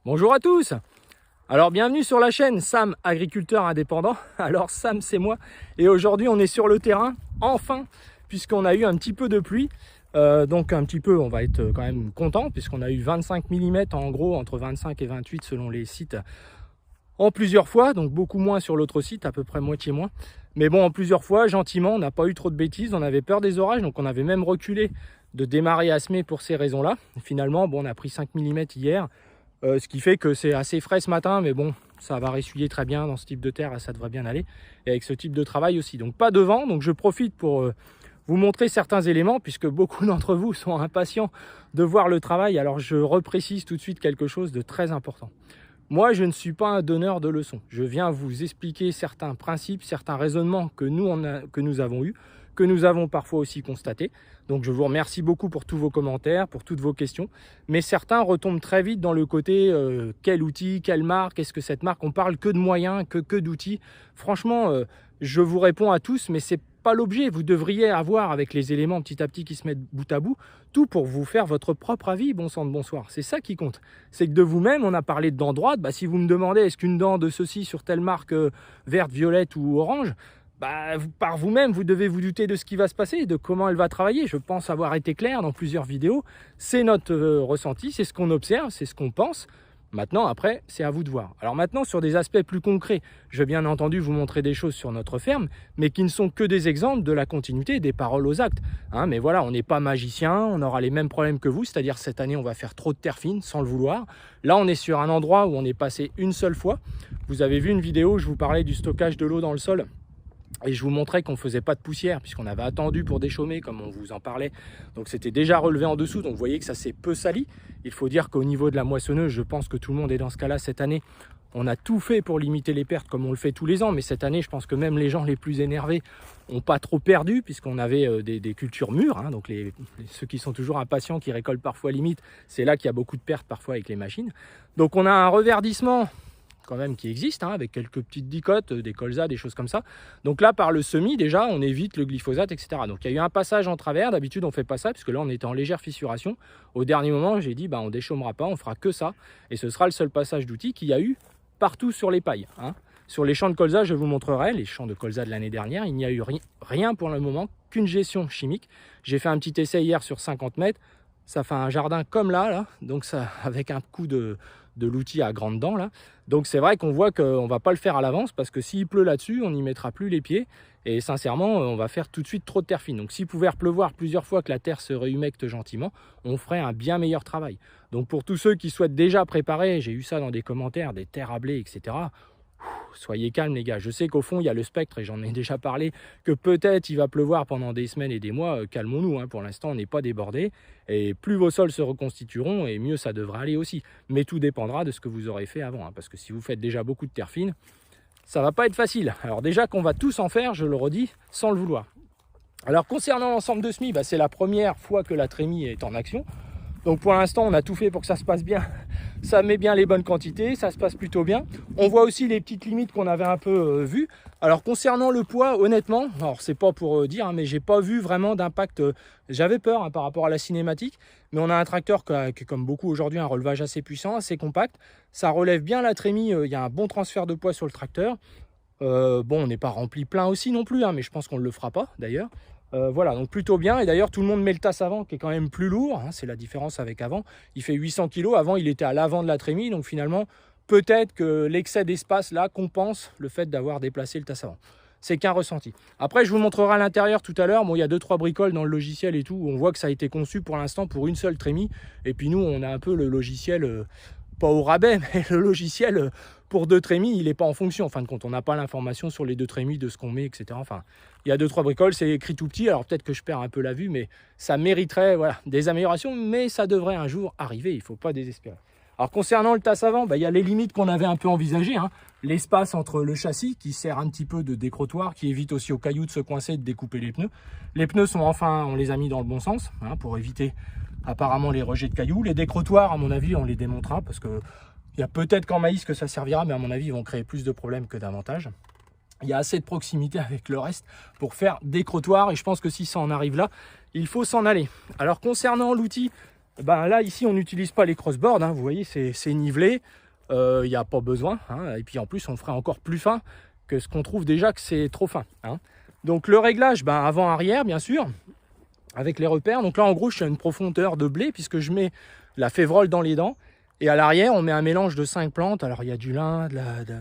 Bonjour à tous. Alors bienvenue sur la chaîne Sam agriculteur indépendant. Alors Sam c'est moi et aujourd'hui on est sur le terrain enfin puisqu'on a eu un petit peu de pluie. Donc un petit peu, on va être quand même content puisqu'on a eu 25 mm en gros, entre 25 et 28 selon les sites en plusieurs fois, donc beaucoup moins sur l'autre site, à peu près moitié moins. Mais bon, en plusieurs fois, gentiment, on n'a pas eu trop de bêtises, on avait peur des orages, donc on avait même reculé de démarrer à semer pour ces raisons-là. Finalement, bon, on a pris 5 mm hier, ce qui fait que c'est assez frais ce matin, mais bon, ça va ressuyer très bien dans ce type de terre, ça devrait bien aller, et avec ce type de travail aussi. Donc pas de vent, donc je profite pour vous montrer certains éléments, puisque beaucoup d'entre vous sont impatients de voir le travail. Alors je reprécise tout de suite quelque chose de très important. Moi, je ne suis pas un donneur de leçons. Je viens vous expliquer certains principes, certains raisonnements que nous avons eus, que nous avons parfois aussi constatés. Donc, je vous remercie beaucoup pour tous vos commentaires, pour toutes vos questions. Mais certains retombent très vite dans le côté quel outil, quelle marque, est-ce que cette marque, on parle que de moyens, que d'outils. Franchement, je vous réponds à tous, mais c'est pas l'objet. Vous devriez avoir, avec les éléments petit à petit qui se mettent bout à bout, tout pour vous faire votre propre avis, bon sang de bonsoir. C'est ça qui compte. C'est que de vous-même, on a parlé de dents droites. Si vous me demandez est-ce qu'une dent de ceci sur telle marque verte, violette ou orange, par vous-même, vous devez vous douter de ce qui va se passer, de comment elle va travailler. Je pense avoir été clair dans plusieurs vidéos. C'est notre ressenti, c'est ce qu'on observe, c'est ce qu'on pense. Maintenant, après, c'est à vous de voir. Alors maintenant, sur des aspects plus concrets, je vais bien entendu vous montrer des choses sur notre ferme, mais qui ne sont que des exemples de la continuité des paroles aux actes. Mais voilà, on n'est pas magicien, on aura les mêmes problèmes que vous, c'est-à-dire cette année, on va faire trop de terre fine sans le vouloir. Là, on est sur un endroit où on est passé une seule fois. Vous avez vu une vidéo où je vous parlais du stockage de l'eau dans le sol. Et je vous montrais qu'on ne faisait pas de poussière puisqu'on avait attendu pour déchaumer comme on vous en parlait. Donc c'était déjà relevé en dessous, donc vous voyez que ça s'est peu sali. Il faut dire qu'au niveau de la moissonneuse, je pense que tout le monde est dans ce cas-là cette année. On a tout fait pour limiter les pertes comme on le fait tous les ans. Mais cette année, je pense que même les gens les plus énervés n'ont pas trop perdu puisqu'on avait des cultures mûres. Donc ceux qui sont toujours impatients, qui récoltent parfois limite, c'est là qu'il y a beaucoup de pertes parfois avec les machines. Donc on a un reverdissement quand même qui existe, avec quelques petites dicotes, des colzas, des choses comme ça. Donc là, par le semis, déjà, on évite le glyphosate, etc. Donc il y a eu un passage en travers. D'habitude, on ne fait pas ça, puisque là, on était en légère fissuration. Au dernier moment, j'ai dit, on ne déchaumera pas, on fera que ça. Et ce sera le seul passage d'outils qu'il y a eu partout sur les pailles. Sur les champs de colza, je vous montrerai, les champs de colza de l'année dernière, il n'y a eu rien pour le moment, qu'une gestion chimique. J'ai fait un petit essai hier sur 50 mètres. Ça fait un jardin comme là, donc ça, avec un coup de l'outil à grandes dents là. Donc c'est vrai qu'on voit qu'on ne va pas le faire à l'avance parce que s'il pleut là-dessus, on n'y mettra plus les pieds. Et sincèrement, on va faire tout de suite trop de terre fine. Donc s'il pouvait pleuvoir plusieurs fois que la terre se réhumecte gentiment, on ferait un bien meilleur travail. Donc pour tous ceux qui souhaitent déjà préparer, j'ai eu ça dans des commentaires, des terres à blé, etc. Soyez calmes les gars, je sais qu'au fond il y a le spectre et j'en ai déjà parlé, que peut-être il va pleuvoir pendant des semaines et des mois, calmons-nous, pour l'instant on n'est pas débordé et plus vos sols se reconstitueront et mieux ça devrait aller aussi, mais tout dépendra de ce que vous aurez fait avant, parce que si vous faites déjà beaucoup de terre fine, ça va pas être facile. Alors déjà qu'on va tous en faire, je le redis, sans le vouloir. Alors concernant l'ensemble de semis, c'est la première fois que la trémie est en action. Donc pour l'instant, on a tout fait pour que ça se passe bien. Ça met bien les bonnes quantités, ça se passe plutôt bien. On voit aussi les petites limites qu'on avait un peu vues. Alors concernant le poids, honnêtement, alors c'est pas pour dire, mais j'ai pas vu vraiment d'impact. J'avais peur par rapport à la cinématique, mais on a un tracteur qui a, comme beaucoup aujourd'hui, un relevage assez puissant, assez compact. Ça relève bien la trémie, il y a un bon transfert de poids sur le tracteur. On n'est pas rempli plein aussi non plus, mais je pense qu'on ne le fera pas d'ailleurs. Voilà, donc plutôt bien. Et d'ailleurs, tout le monde met le tasse avant qui est quand même plus lourd. C'est la différence avec avant. Il fait 800 kg. Avant, il était à l'avant de la trémie. Donc finalement, peut-être que l'excès d'espace là compense le fait d'avoir déplacé le tasse avant. C'est qu'un ressenti. Après, je vous montrerai à l'intérieur tout à l'heure. Bon, il y a 2-3 bricoles dans le logiciel et tout. On voit que ça a été conçu pour l'instant pour une seule trémie. Et puis nous, on a un peu le logiciel, pas au rabais, mais le logiciel pour 2 trémies, il n'est pas en fonction. En fin de compte, on n'a pas l'information sur les 2 trémies de ce qu'on met, etc. Enfin, il y a 2-3 bricoles, c'est écrit tout petit. Alors peut-être que je perds un peu la vue, mais ça mériterait des améliorations. Mais ça devrait un jour arriver, il ne faut pas désespérer. Alors concernant le tasse avant, il y a les limites qu'on avait un peu envisagées. L'espace entre le châssis qui sert un petit peu de décrottoir, qui évite aussi aux cailloux de se coincer et de découper les pneus. Les pneus sont enfin, on les a mis dans le bon sens pour éviter apparemment les rejets de cailloux. Les décrottoirs, à mon avis, on les démontera parce que il y a peut-être qu'en maïs que ça servira, mais à mon avis, ils vont créer plus de problèmes que d'avantages. Il y a assez de proximité avec le reste pour faire des crottoirs et je pense que si ça en arrive là, il faut s'en aller. Alors concernant l'outil, Ben là, ici, on n'utilise pas les crossboards, hein, vous voyez, c'est nivelé, il n'y a pas besoin, hein, et puis en plus, on ferait encore plus fin que ce qu'on trouve déjà que c'est trop fin. Hein. Donc le réglage, ben, avant-arrière, bien sûr, avec les repères. Donc là, en gros, je suis à une profondeur de blé, puisque je mets la févrole dans les dents, et à l'arrière, on met un mélange de 5 plantes. Alors, il y a du lin,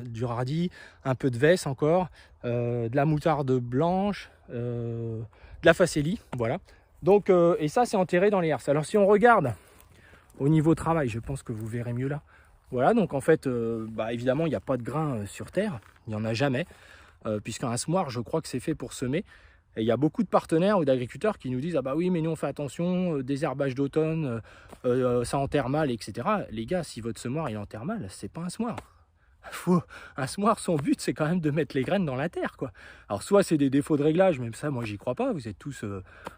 du radis, un peu de vesse encore, de la moutarde blanche, de la facélie, voilà. Donc, et ça, c'est enterré dans les herses. Alors, si on regarde au niveau travail, je pense que vous verrez mieux là. Voilà, donc en fait, bah, évidemment, il n'y a pas de grain sur terre. Il n'y en a jamais, puisqu'un semoir, je crois que c'est fait pour semer. Et il y a beaucoup de partenaires ou d'agriculteurs qui nous disent « Ah bah oui, mais nous on fait attention, désherbage d'automne, ça enterre mal, etc. » Les gars, si votre semoir il enterre mal, c'est pas un semoir. Un semoir, son but, c'est quand même de mettre les graines dans la terre, quoi. Alors, soit c'est des défauts de réglage, même ça, moi, j'y crois pas. Vous êtes tous,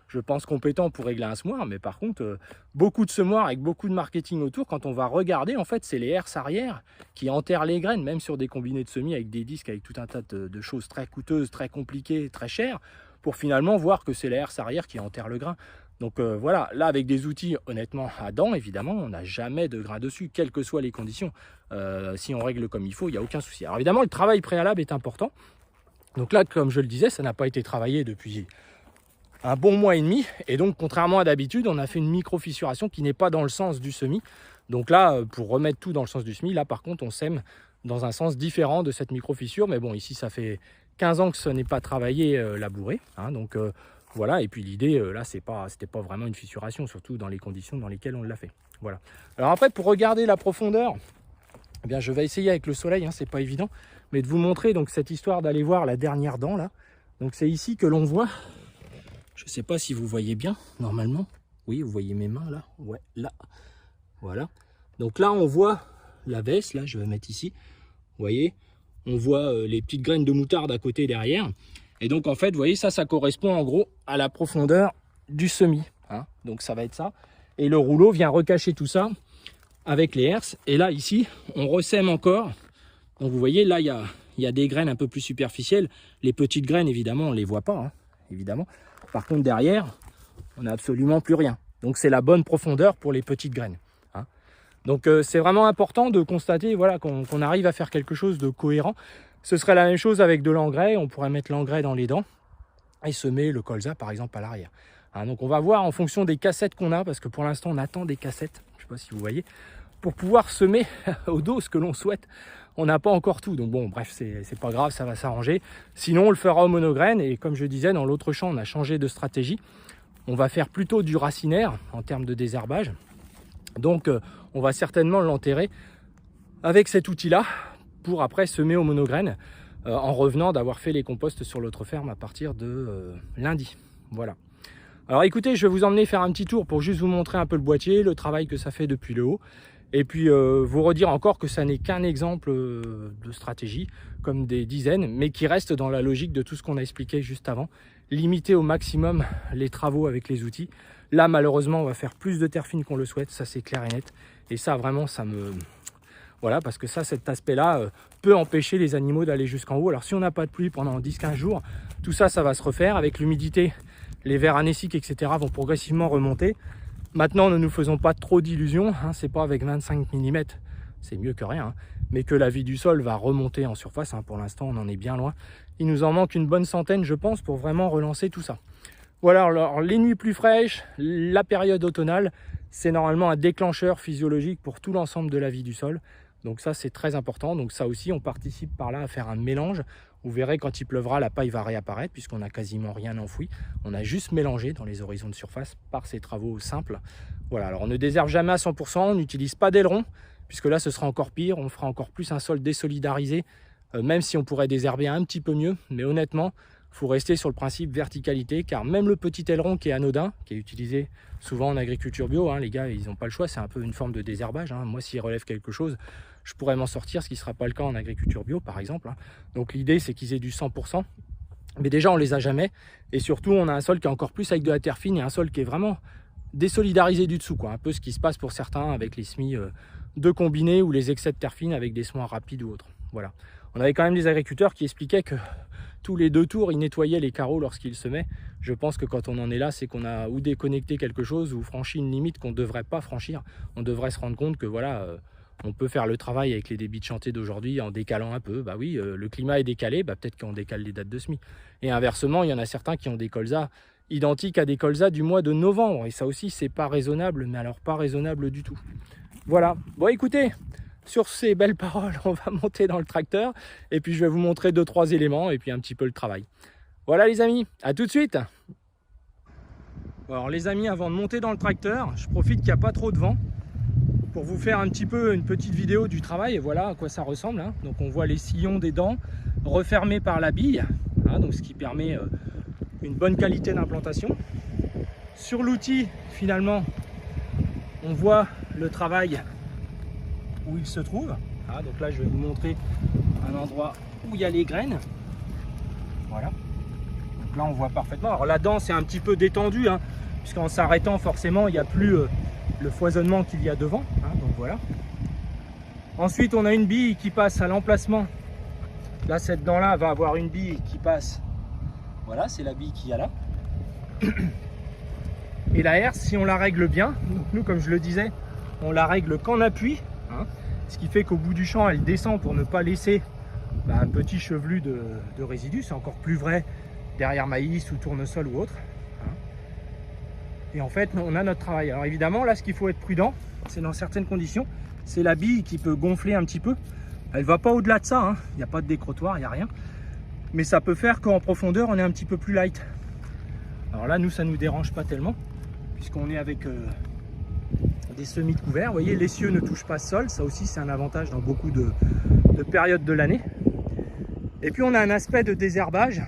je pense, compétents pour régler un semoir. Mais par contre, beaucoup de semoirs avec beaucoup de marketing autour, quand on va regarder, en fait, c'est les herses arrière qui enterrent les graines, même sur des combinés de semis avec des disques, avec tout un tas de choses très coûteuses, très compliquées, très chères, pour finalement voir que c'est les herses arrière qui enterrent le grain. Donc voilà, là avec des outils honnêtement à dents, évidemment, on n'a jamais de grain dessus, quelles que soient les conditions. Si on règle comme il faut, il n'y a aucun souci. Alors évidemment, le travail préalable est important. Donc là, comme je le disais, ça n'a pas été travaillé depuis un bon mois et demi. Et donc, contrairement à d'habitude, on a fait une micro-fissuration qui n'est pas dans le sens du semis. Donc là, pour remettre tout dans le sens du semis, là par contre, on sème dans un sens différent de cette micro-fissure. Mais bon, ici, ça fait 15 ans que ce n'est pas travaillé, labouré. Hein, donc voilà, et puis l'idée, là, c'était pas vraiment une fissuration, surtout dans les conditions dans lesquelles on l'a fait. Voilà. Alors après, pour regarder la profondeur, eh bien, je vais essayer avec le soleil, hein, c'est pas évident, mais de vous montrer donc cette histoire d'aller voir la dernière dent, là. Donc c'est ici que l'on voit, je sais pas si vous voyez bien, normalement. Oui, vous voyez mes mains, là. Ouais, là. Voilà. Donc là, on voit la veste, là, je vais mettre ici. Vous voyez, on voit les petites graines de moutarde à côté, derrière. Et donc en fait, vous voyez, ça correspond en gros à la profondeur du semis. Hein. Donc ça va être ça. Et le rouleau vient recacher tout ça avec les herses. Et là, ici, on ressème encore. Donc vous voyez, là, il y a des graines un peu plus superficielles. Les petites graines, évidemment, on ne les voit pas, hein, évidemment. Par contre, derrière, on n'a absolument plus rien. Donc c'est la bonne profondeur pour les petites graines. Hein. Donc c'est vraiment important de constater voilà, qu'on arrive à faire quelque chose de cohérent. Ce serait la même chose avec de l'engrais, on pourrait mettre l'engrais dans les dents et semer le colza par exemple à l'arrière. Hein, donc on va voir en fonction des cassettes qu'on a, parce que pour l'instant on attend des cassettes, je ne sais pas si vous voyez, pour pouvoir semer aux doses que l'on souhaite. On n'a pas encore tout, donc bon bref, c'est pas grave, ça va s'arranger. Sinon on le fera au monograine, et comme je disais, dans l'autre champ on a changé de stratégie. On va faire plutôt du racinaire en termes de désherbage. Donc on va certainement l'enterrer avec cet outil-là, pour après semer au monograine en revenant d'avoir fait les composts sur l'autre ferme à partir de lundi. Voilà. Alors écoutez, je vais vous emmener faire un petit tour pour juste vous montrer un peu le boîtier, le travail que ça fait depuis le haut. Et puis vous redire encore que ça n'est qu'un exemple de stratégie, comme des dizaines, mais qui reste dans la logique de tout ce qu'on a expliqué juste avant. Limiter au maximum les travaux avec les outils. Là, malheureusement, on va faire plus de terre fine qu'on le souhaite, ça c'est clair et net. Et ça, vraiment, ça me... Voilà, parce que ça, cet aspect-là peut empêcher les animaux d'aller jusqu'en haut. Alors si on n'a pas de pluie pendant 10-15 jours, tout ça, ça va se refaire. Avec l'humidité, les vers anéciques, etc. vont progressivement remonter. Maintenant, ne nous faisons pas trop d'illusions. Hein, c'est pas avec 25 mm, c'est mieux que rien. Hein, mais que la vie du sol va remonter en surface. Hein, pour l'instant, on en est bien loin. Il nous en manque une bonne centaine, je pense, pour vraiment relancer tout ça. Voilà, alors les nuits plus fraîches, la période automnale, c'est normalement un déclencheur physiologique pour tout l'ensemble de la vie du sol. Donc ça, c'est très important. Donc ça aussi, on participe par là à faire un mélange. Vous verrez, quand il pleuvra, la paille va réapparaître puisqu'on n'a quasiment rien enfoui. On a juste mélangé dans les horizons de surface par ces travaux simples. Voilà, alors on ne désherbe jamais à 100%, on n'utilise pas d'aileron puisque là, ce sera encore pire. On fera encore plus un sol désolidarisé, même si on pourrait désherber un petit peu mieux. Mais honnêtement, il faut rester sur le principe verticalité, car même le petit aileron qui est anodin, qui est utilisé souvent en agriculture bio, hein, les gars, ils n'ont pas le choix, c'est un peu une forme de désherbage. Hein. Moi, s'ils relèvent quelque chose, je pourrais m'en sortir, ce qui ne sera pas le cas en agriculture bio, par exemple. Hein. Donc l'idée, c'est qu'ils aient du 100%. Mais déjà, on les a jamais. Et surtout, on a un sol qui est encore plus avec de la terre fine et un sol qui est vraiment désolidarisé du dessous, quoi. Un peu ce qui se passe pour certains avec les semis de combinés ou les excès de terre fine avec des semoirs rapides ou autres. Voilà. On avait quand même des agriculteurs qui expliquaient tous les 2 tours, il nettoyait les carreaux lorsqu'il semait. Je pense que quand on en est là, c'est qu'on a ou déconnecté quelque chose ou franchi une limite qu'on ne devrait pas franchir. On devrait se rendre compte que voilà, on peut faire le travail avec les débits de chantier d'aujourd'hui en décalant un peu. Bah oui, le climat est décalé, bah peut-être qu'on décale les dates de semis. Et inversement, il y en a certains qui ont des colzas identiques à des colzas du mois de novembre. Et ça aussi, c'est pas raisonnable, mais alors pas raisonnable du tout. Voilà. Bon, écoutez, sur ces belles paroles, on va monter dans le tracteur. Et puis, je vais vous montrer 2-3 éléments et puis un petit peu le travail. Voilà les amis, à tout de suite. Alors les amis, avant de monter dans le tracteur, je profite qu'il n'y a pas trop de vent pour vous faire un petit peu une petite vidéo du travail. Et voilà à quoi ça ressemble, hein. Donc on voit les sillons des dents refermés par la bille, hein, donc ce qui permet une bonne qualité d'implantation. Sur l'outil, finalement, on voit le travail où il se trouve. Ah, donc là, je vais vous montrer un endroit où il y a les graines. Voilà. Donc là, on voit parfaitement. Alors la dent, c'est un petit peu détendu, hein, puisqu'en s'arrêtant, forcément, il n'y a plus le foisonnement qu'il y a devant. Hein, donc voilà. Ensuite, on a une bille qui passe à l'emplacement. Là, cette dent-là va avoir une bille qui passe. Voilà, c'est la bille qu'il y a là. Et la herse, si on la règle bien, donc nous, comme je le disais, on la règle qu'en appui, hein, ce qui fait qu'au bout du champ, elle descend pour ne pas laisser un petit chevelu de résidus. C'est encore plus vrai derrière maïs ou tournesol ou autre. Hein. Et en fait, on a notre travail. Alors évidemment, là, ce qu'il faut être prudent, c'est dans certaines conditions, c'est la bille qui peut gonfler un petit peu. Elle ne va pas au-delà de ça, hein. Il n'y a pas de décrotoir, il n'y a rien. Mais ça peut faire qu'en profondeur, on est un petit peu plus light. Alors là, nous, ça ne nous dérange pas tellement, puisqu'on est avec des semis de couvert. Vous voyez, l'essieu ne touche pas le sol. Ça aussi, c'est un avantage dans beaucoup de périodes de l'année. Et puis, on a un aspect de désherbage.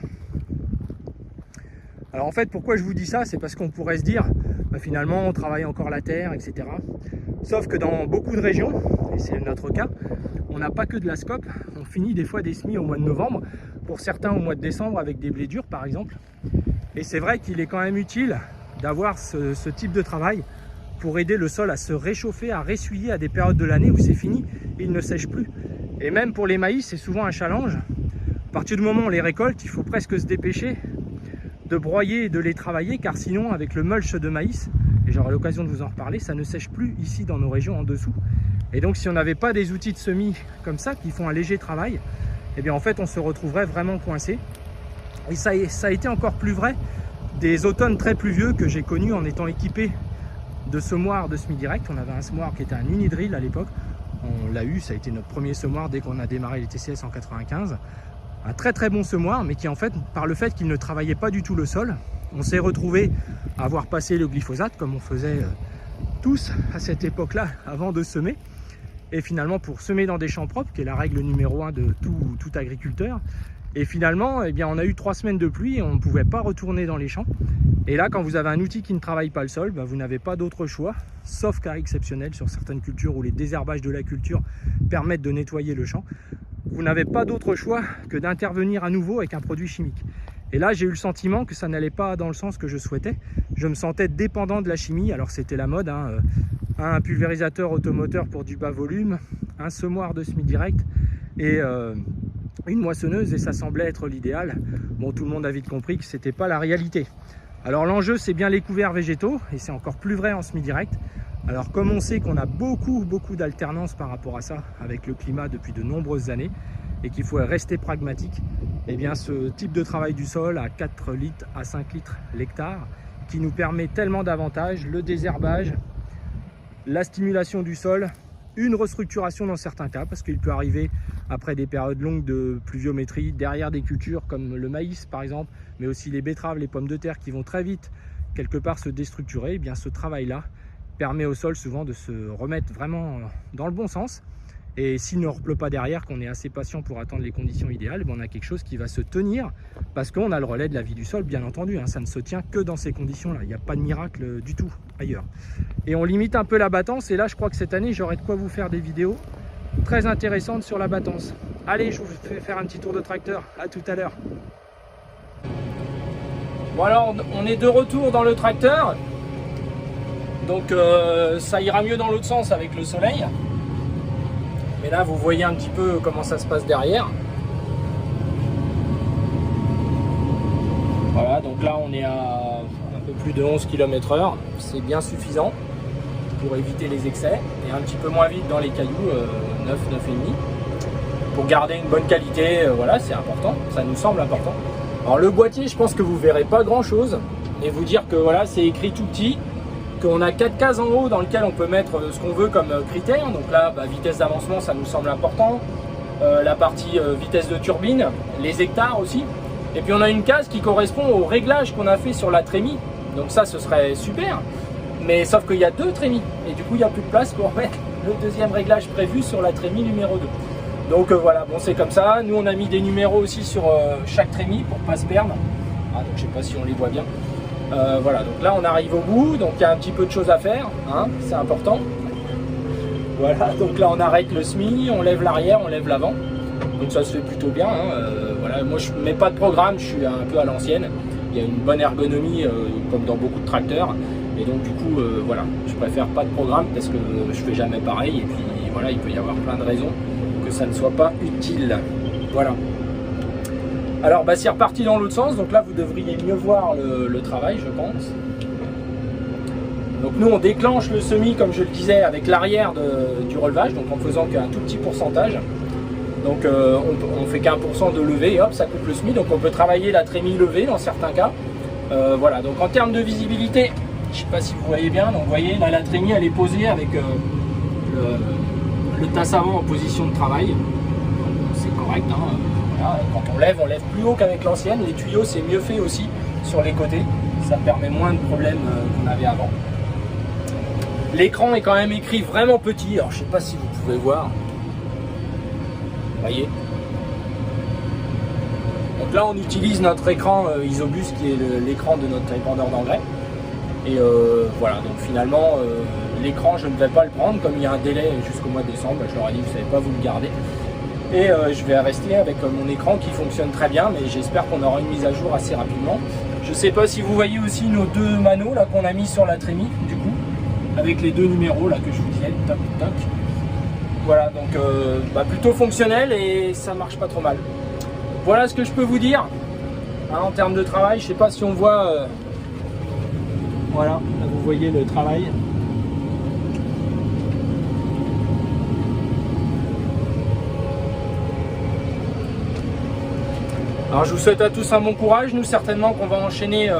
Alors en fait, pourquoi je vous dis ça? C'est parce qu'on pourrait se dire, finalement, on travaille encore la terre, etc. Sauf que dans beaucoup de régions, et c'est notre cas, on n'a pas que de la scope. On finit des fois des semis au mois de novembre, pour certains au mois de décembre avec des blés durs, par exemple. Et c'est vrai qu'il est quand même utile d'avoir ce type de travail pour aider le sol à se réchauffer, à ressuyer à des périodes de l'année où c'est fini et il ne sèche plus. Et même pour les maïs, c'est souvent un challenge. À partir du moment où on les récolte, il faut presque se dépêcher de broyer et de les travailler, car sinon, avec le mulch de maïs, et j'aurai l'occasion de vous en reparler, ça ne sèche plus ici dans nos régions en dessous. Et donc, si on n'avait pas des outils de semis comme ça, qui font un léger travail, eh bien en fait, on se retrouverait vraiment coincé. Et ça a été encore plus vrai des automnes très pluvieux que j'ai connus en étant équipé de semoirs de semi-direct. On avait un semoir qui était un Unidrill à l'époque. On l'a eu, ça a été notre premier semoir dès qu'on a démarré les TCS en 95. Un très très bon semoir, mais qui en fait, par le fait qu'il ne travaillait pas du tout le sol, on s'est retrouvé à avoir passé le glyphosate comme on faisait tous à cette époque-là avant de semer. Et finalement, pour semer dans des champs propres, qui est la règle numéro 1 de tout agriculteur, et finalement, eh bien, on a eu 3 semaines de pluie et on ne pouvait pas retourner dans les champs. Et là, quand vous avez un outil qui ne travaille pas le sol, vous n'avez pas d'autre choix, sauf cas exceptionnel sur certaines cultures où les désherbages de la culture permettent de nettoyer le champ. Vous n'avez pas d'autre choix que d'intervenir à nouveau avec un produit chimique. Et là, j'ai eu le sentiment que ça n'allait pas dans le sens que je souhaitais. Je me sentais dépendant de la chimie. Alors c'était la mode, hein, un pulvérisateur automoteur pour du bas volume, un semoir de semi-direct et une moissonneuse, et ça semblait être l'idéal. Bon, tout le monde a vite compris que ce n'était pas la réalité. Alors l'enjeu, c'est bien les couverts végétaux, et c'est encore plus vrai en semi-direct. Alors comme on sait qu'on a beaucoup d'alternance par rapport à ça avec le climat depuis de nombreuses années, et qu'il faut rester pragmatique, eh bien ce type de travail du sol à 4 litres à 5 litres l'hectare, qui nous permet tellement d'avantages, le désherbage, la stimulation du sol, une restructuration dans certains cas, parce qu'il peut arriver après des périodes longues de pluviométrie, derrière des cultures comme le maïs par exemple, mais aussi les betteraves, les pommes de terre qui vont très vite quelque part se déstructurer. Eh bien ce travail-là permet au sol souvent de se remettre vraiment dans le bon sens. Et s'il ne repleut pas derrière, qu'on est assez patient pour attendre les conditions idéales, on a quelque chose qui va se tenir, parce qu'on a le relais de la vie du sol, bien entendu, hein, ça ne se tient que dans ces conditions-là, il n'y a pas de miracle du tout ailleurs. Et on limite un peu la battance, et là je crois que cette année j'aurai de quoi vous faire des vidéos très intéressantes sur la battance. Allez, je vous fais faire un petit tour de tracteur, à tout à l'heure. Bon alors, on est de retour dans le tracteur, donc ça ira mieux dans l'autre sens avec le soleil. Mais là, vous voyez un petit peu comment ça se passe derrière. Voilà, donc là on est à un peu plus de 11 km/h, c'est bien suffisant pour éviter les excès, et un petit peu moins vite dans les cailloux, 9, 9,5. Pour garder une bonne qualité, voilà, c'est important, ça nous semble important. Alors le boîtier, je pense que vous verrez pas grand chose, mais vous dire que voilà, c'est écrit tout petit, qu'on a 4 cases en haut dans lesquelles on peut mettre ce qu'on veut comme critères. Donc là, vitesse d'avancement, ça nous semble important, la partie vitesse de turbine, les hectares aussi. Et puis on a une case qui correspond au réglage qu'on a fait sur la trémie. Donc ça, ce serait super. Mais sauf qu'il y a 2 trémies. Et du coup, il n'y a plus de place pour mettre le deuxième réglage prévu sur la trémie numéro 2. Donc voilà, bon, c'est comme ça. Nous, on a mis des numéros aussi sur chaque trémie pour ne pas se perdre. Ah, donc je ne sais pas si on les voit bien. Voilà, donc là, on arrive au bout. Donc il y a un petit peu de choses à faire. Hein, c'est important. Voilà, donc là, on arrête le SMI, on lève l'arrière, on lève l'avant. Donc ça se fait plutôt bien. Hein. Voilà, moi, je ne mets pas de programme. Je suis un peu à l'ancienne. Il y a une bonne ergonomie, comme dans beaucoup de tracteurs. Et donc du coup, voilà, je préfère pas de programme parce que je fais jamais pareil. Et puis voilà, il peut y avoir plein de raisons que ça ne soit pas utile. Voilà. Alors c'est reparti dans l'autre sens. Donc là, vous devriez mieux voir le travail, je pense. Donc nous, on déclenche le semi, comme je le disais, avec l'arrière du relevage, donc en faisant qu'un tout petit pourcentage. Donc on fait qu'1% de levée et hop, ça coupe le semi. Donc on peut travailler la trémie levée dans certains cas. Voilà, donc en termes de visibilité, je ne sais pas si vous voyez bien, donc vous voyez là la trémie elle est posée avec le tasse avant en position de travail. C'est correct, hein, voilà. Quand on lève plus haut qu'avec l'ancienne. Les tuyaux c'est mieux fait aussi sur les côtés, ça permet moins de problèmes qu'on avait avant. L'écran est quand même écrit vraiment petit, alors je ne sais pas si vous pouvez voir. Vous voyez. Donc là on utilise notre écran Isobus qui est l'écran de notre épandeur d'engrais. Et voilà, donc finalement l'écran je ne vais pas le prendre, comme il y a un délai jusqu'au mois de décembre, je leur ai dit vous ne savez pas vous le garder. Et je vais rester avec mon écran qui fonctionne très bien, mais j'espère qu'on aura une mise à jour assez rapidement. Je ne sais pas si vous voyez aussi nos 2 manos là qu'on a mis sur la trémie, du coup, avec les 2 numéros là que je vous disais, toc toc. Voilà, donc plutôt fonctionnel et ça marche pas trop mal. Voilà ce que je peux vous dire hein, en termes de travail. Je ne sais pas si on voit. Voilà, là vous voyez le travail. Alors je vous souhaite à tous un bon courage. Nous certainement qu'on va enchaîner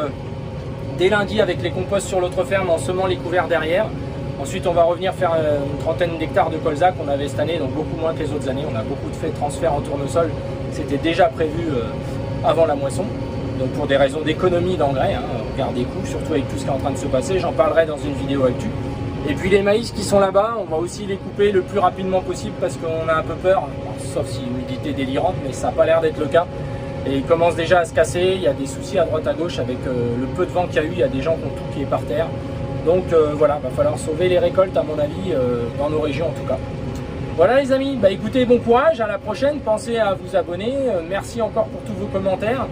dès lundi avec les composts sur l'autre ferme en semant les couverts derrière. Ensuite on va revenir faire une trentaine d'hectares de colza qu'on avait cette année, donc beaucoup moins que les autres années. On a beaucoup de transferts en tournesol. C'était déjà prévu avant la moisson. Donc pour des raisons d'économie d'engrais, hein, on garde des coûts, surtout avec tout ce qui est en train de se passer, j'en parlerai dans une vidéo actu. Et puis les maïs qui sont là-bas, on va aussi les couper le plus rapidement possible parce qu'on a un peu peur, sauf si l'humidité est délirante, mais ça n'a pas l'air d'être le cas. Et ils commencent déjà à se casser, il y a des soucis à droite à gauche avec le peu de vent qu'il y a eu, il y a des gens qui ont tout qui est par terre. Donc voilà, va falloir sauver les récoltes à mon avis, dans nos régions en tout cas. Voilà les amis, écoutez, bon courage, à la prochaine, pensez à vous abonner, merci encore pour tous vos commentaires.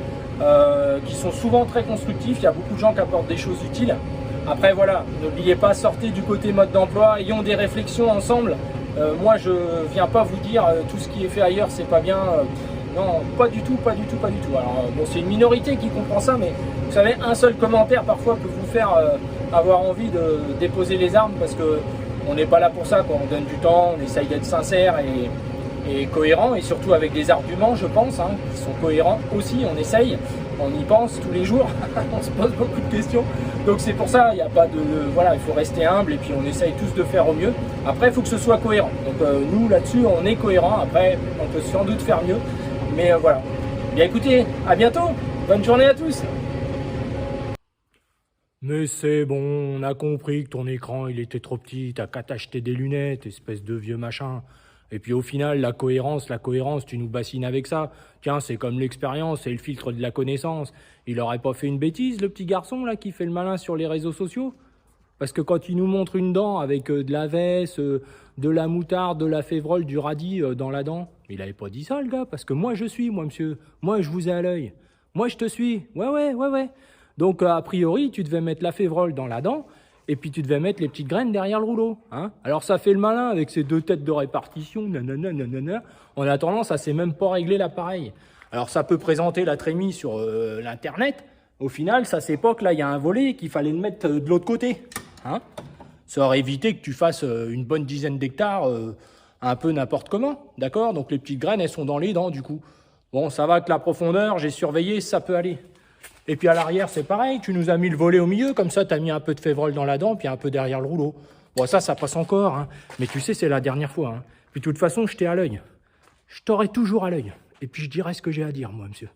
Qui sont souvent très constructifs, il y a beaucoup de gens qui apportent des choses utiles. Après voilà, n'oubliez pas, sortez du côté mode d'emploi, ayons des réflexions ensemble. Moi je viens pas vous dire tout ce qui est fait ailleurs c'est pas bien, non pas du tout, pas du tout, pas du tout. Alors bon, c'est une minorité qui comprend ça, mais vous savez, un seul commentaire parfois peut vous faire avoir envie de déposer les armes parce que on n'est pas là pour ça, quoi. On donne du temps, on essaye d'être sincère et cohérent, et surtout avec des arguments, je pense, hein, qui sont cohérents aussi. On essaye, on y pense tous les jours, on se pose beaucoup de questions. Donc c'est pour ça, il n'y a pas de, voilà, il faut rester humble et puis on essaye tous de faire au mieux. Après, il faut que ce soit cohérent. Donc nous là-dessus, on est cohérent. Après, on peut sans doute faire mieux, mais voilà. Bien écoutez, à bientôt. Bonne journée à tous. Mais c'est bon, on a compris que ton écran il était trop petit, t'as qu'à t'acheter des lunettes, espèce de vieux machin. Et puis au final, la cohérence, tu nous bassines avec ça. Tiens, c'est comme l'expérience, c'est le filtre de la connaissance. Il aurait pas fait une bêtise, le petit garçon là qui fait le malin sur les réseaux sociaux? Parce que quand il nous montre une dent avec de la veste, de la moutarde, de la févrole, du radis dans la dent, il avait pas dit ça le gars, parce que moi je suis, moi monsieur, moi je vous ai à l'œil. Moi je te suis, ouais. Donc a priori, tu devais mettre la févrole dans la dent, et puis tu devais mettre les petites graines derrière le rouleau. Hein, alors ça fait le malin avec ces 2 têtes de répartition, nanana. En attendant, ça sait même pas régler l'appareil. Alors ça peut présenter la trémie sur l'internet, Au final, ça s'époque, là, il y a un volet qu'il fallait le mettre de l'autre côté. Hein, ça aurait évité que tu fasses une bonne dizaine d'hectares un peu n'importe comment. D'accord? Donc les petites graines, elles sont dans les dents du coup. Bon, ça va que la profondeur, j'ai surveillé, ça peut aller. Et puis à l'arrière, c'est pareil. Tu nous as mis le volet au milieu. Comme ça, tu as mis un peu de févrole dans la dent, puis un peu derrière le rouleau. Bon, ça passe encore. Hein. Mais tu sais, c'est la dernière fois. Hein. Puis de toute façon, je t'ai à l'œil. Je t'aurai toujours à l'œil. Et puis je dirai ce que j'ai à dire, moi, monsieur.